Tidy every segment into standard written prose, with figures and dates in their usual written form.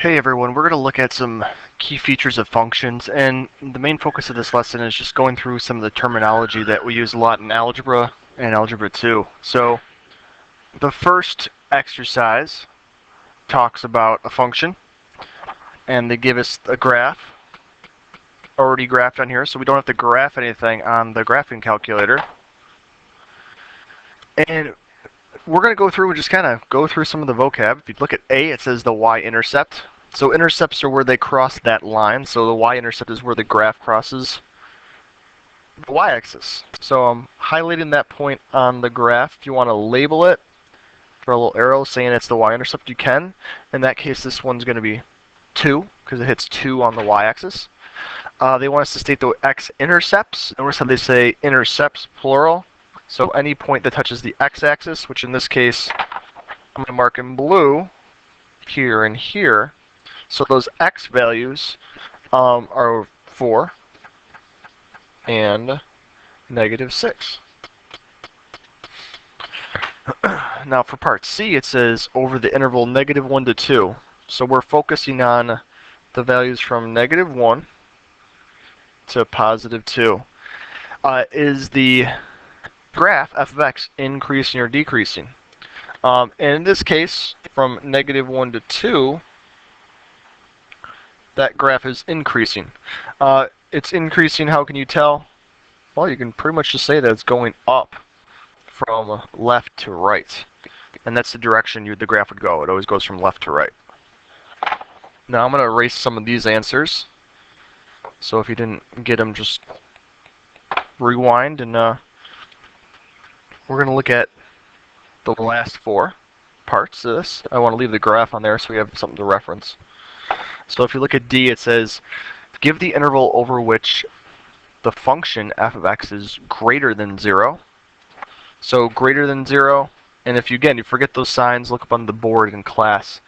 Hey everyone, we're going to look at some key features of functions, and the main focus of this lesson is just going through some of the terminology that we use a lot in algebra and algebra 2. So the first exercise talks about a function, and they give us a graph already graphed on here, so we don't have to graph anything on the graphing calculator. And we're going to go through and just kind of go through some of the vocab. If you look at A, it says the Y-intercept. So intercepts are where they cross that line. So the Y-intercept is where the graph crosses the Y-axis. So I'm highlighting that point on the graph. If you want to label it, throw a little arrow saying it's the Y-intercept, you can. In that case, this one's going to be 2, because it hits 2 on the Y-axis. They want us to state the X-intercepts. Notice how they say intercepts, plural. So any point that touches the X-axis, which in this case, I'm going to mark in blue, here and here. So those X values are 4 and -6. Now for part C, it says over the interval -1 to 2. So we're focusing on the values from -1 to +2. Is the graph f of x increasing or decreasing? And in this case, from -1 to 2, that graph is increasing. It's increasing, how can you tell? Well, you can pretty much just say that it's going up from left to right. And that's the direction the graph would go. It always goes from left to right. Now I'm going to erase some of these answers. So if you didn't get them, just rewind, and we're going to look at the last 4 parts of this. I want to leave the graph on there so we have something to reference. So if you look at D, it says, give the interval over which the function f of x is greater than 0. So greater than 0, and if you forget those signs, look up on the board in class,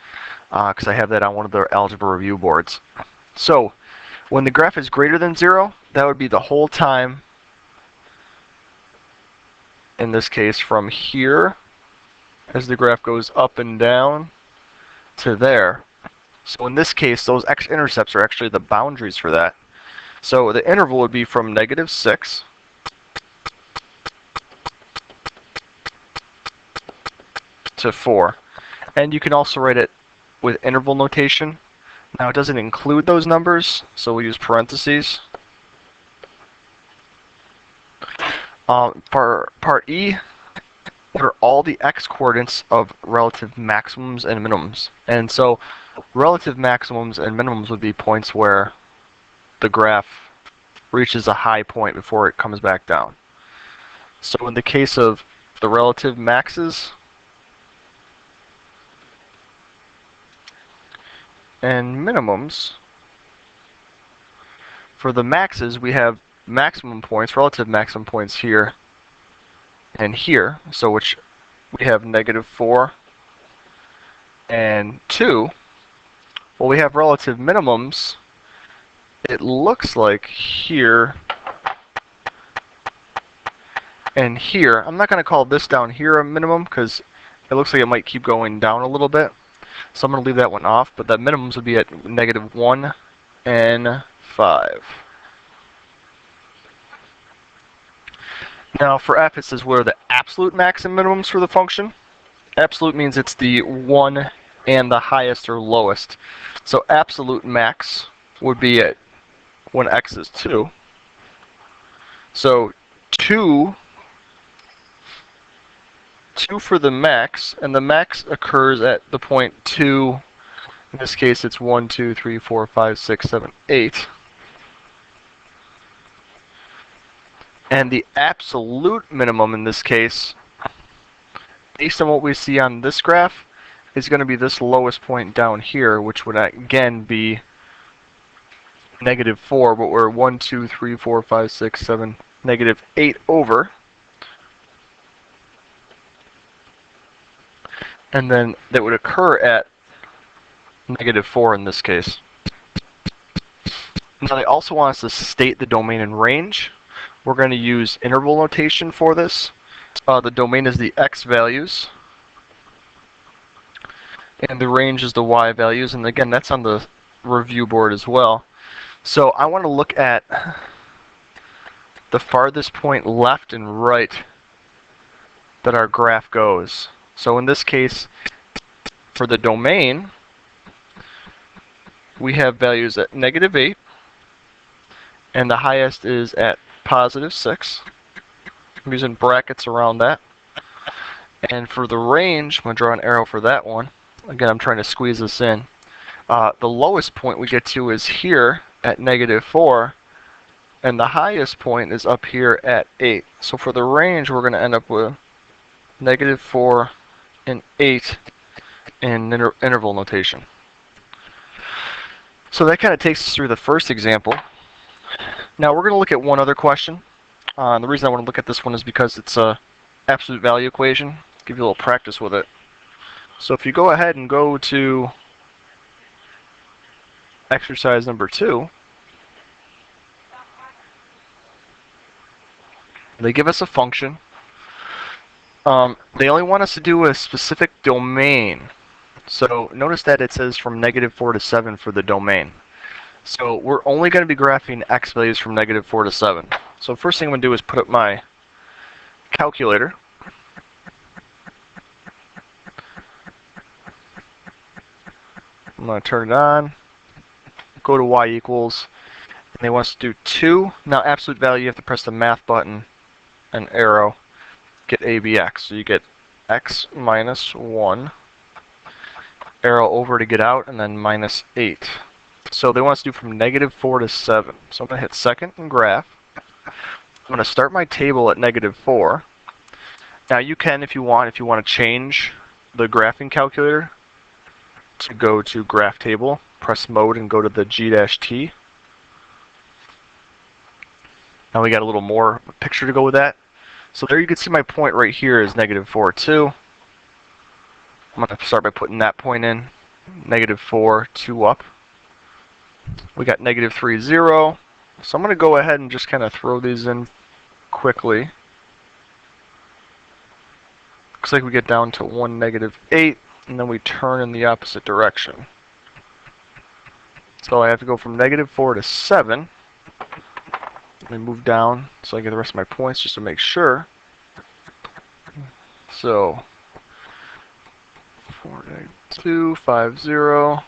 because I have that on one of the algebra review boards. So when the graph is greater than 0, that would be the whole time, in this case, from here, as the graph goes up and down, to there. So in this case, those x-intercepts are actually the boundaries for that. So the interval would be from -6 to 4. And you can also write it with interval notation. Now it doesn't include those numbers, so we'll use parentheses. For part E, what are all the x-coordinates of relative maximums and minimums? And so relative maximums and minimums would be points where the graph reaches a high point before it comes back down. So in the case of the relative maxes and minimums, for the maxes we have maximum points, relative maximum points here and here, so which we have -4 and 2. Well, we have relative minimums, it looks like here and here. I'm not going to call this down here a minimum because it looks like it might keep going down a little bit. So I'm going to leave that one off, but the minimums would be at -1 and 5. Now for f, it says what are the absolute max and minimums for the function. Absolute means it's the one and the highest or lowest. So absolute max would be at when x is 2. So 2 for the max, and the max occurs at the point 2. In this case, it's 1, 2, 3, 4, 5, 6, 7, 8. And the absolute minimum in this case, based on what we see on this graph, is going to be this lowest point down here, which would again be -4, but we're 1, 2, 3, 4, 5, 6, 7, -8 over. And then that would occur at -4 in this case. Now they also want us to state the domain and range. We're going to use interval notation for this. The domain is the x values. and the range is the y values, and again, that's on the review board as well. So I want to look at the farthest point left and right that our graph goes. So in this case, for the domain, we have values at -8, and the highest is at +6. I'm using brackets around that. And for the range, I'm going to draw an arrow for that one. Again, I'm trying to squeeze this in. The lowest point we get to is here at -4, and the highest point is up here at 8. So for the range, we're going to end up with -4 and 8 in interval notation. So that kind of takes us through the first example. Now we're going to look at one other question. The reason I want to look at this one is because it's a absolute value equation. Give you a little practice with it. So if you go ahead and go to exercise number 2, they give us a function. They only want us to do a specific domain. So notice that it says from -4 to 7 for the domain. So we're only going to be graphing x values from -4 to 7. So first thing I'm going to do is put up my calculator. I'm going to turn it on, go to y equals, and they want us to do 2. Now absolute value, you have to press the math button and arrow, get ABX. So you get x minus 1, arrow over to get out, and then -8. So they want us to do from -4 to 7. So I'm going to hit second and graph. I'm going to start my table at -4. Now you can, if you want to change the graphing calculator, to go to graph table, press mode and go to the G-T. Now we got a little more picture to go with that. So there you can see my point right here is -4, 2. I'm going to start by putting that point in. -4, 2 up. We got -3, 0. So I'm going to go ahead and just kind of throw these in quickly. Looks like we get down to 1, -8, and then we turn in the opposite direction. So I have to go from -4 to 7. Let me move down so I get the rest of my points just to make sure. So 4, -2, 5, 0.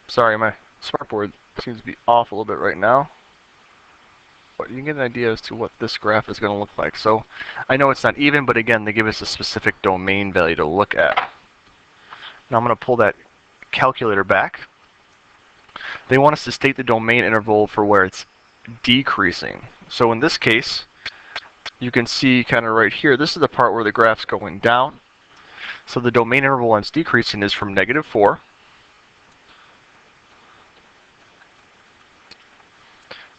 Sorry, my smartboard seems to be off a little bit right now. But you can get an idea as to what this graph is going to look like. So I know it's not even, but again, they give us a specific domain value to look at. Now I'm going to pull that calculator back. They want us to state the domain interval for where it's decreasing. So in this case, you can see kind of right here, this is the part where the graph's going down. So the domain interval when it's decreasing is from -4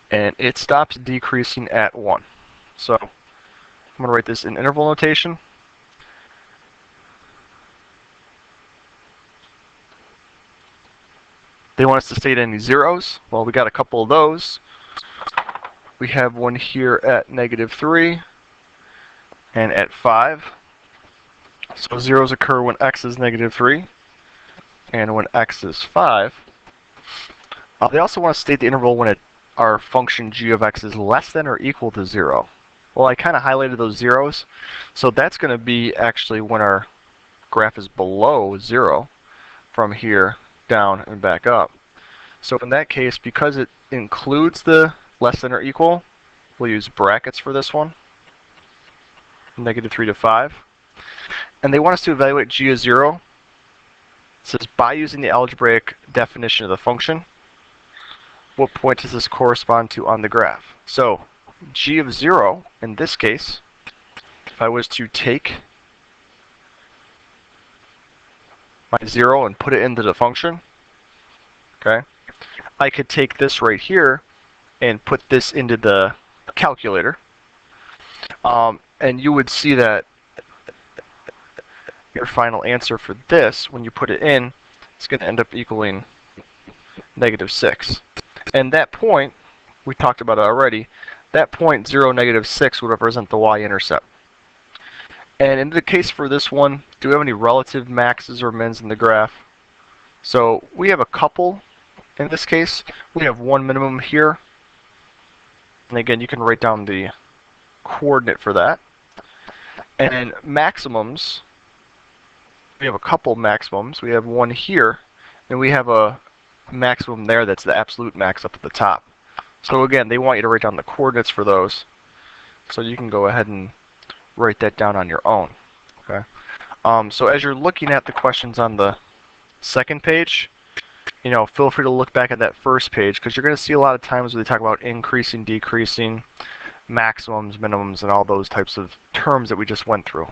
and it stops decreasing at 1. So I'm going to write this in interval notation. They want us to state any zeros. Well, we got a couple of those. We have one here at -3 and at 5. So zeros occur when x is -3 and when x is 5. They also want to state the interval when our function g of x is less than or equal to 0. Well, I kind of highlighted those zeros. So that's going to be actually when our graph is below 0 from here down and back up. So in that case, because it includes the less than or equal, we'll use brackets for this one, -3 to 5. And they want us to evaluate g of 0. It says by using the algebraic definition of the function, what point does this correspond to on the graph? So g of 0, in this case, if I was to take my 0 and put it into the function, okay, I could take this right here and put this into the calculator, and you would see that your final answer for this, when you put it in, it's going to end up equaling -6. And that point, we talked about it already, that point 0, -6 would represent the y-intercept. And in the case for this one, Do we have any relative maxes or mins in the graph? So we have a couple in this case. We have one minimum here. And again, you can write down the coordinate for that. And then maximums, we have a couple maximums. We have one here, and we have a maximum there that's the absolute max up at the top. So again, they want you to write down the coordinates for those. So you can go ahead and write that down on your own. Okay. So as you're looking at the questions on the second page, feel free to look back at that first page, because you're going to see a lot of times where they talk about increasing, decreasing, maximums, minimums, and all those types of terms that we just went through.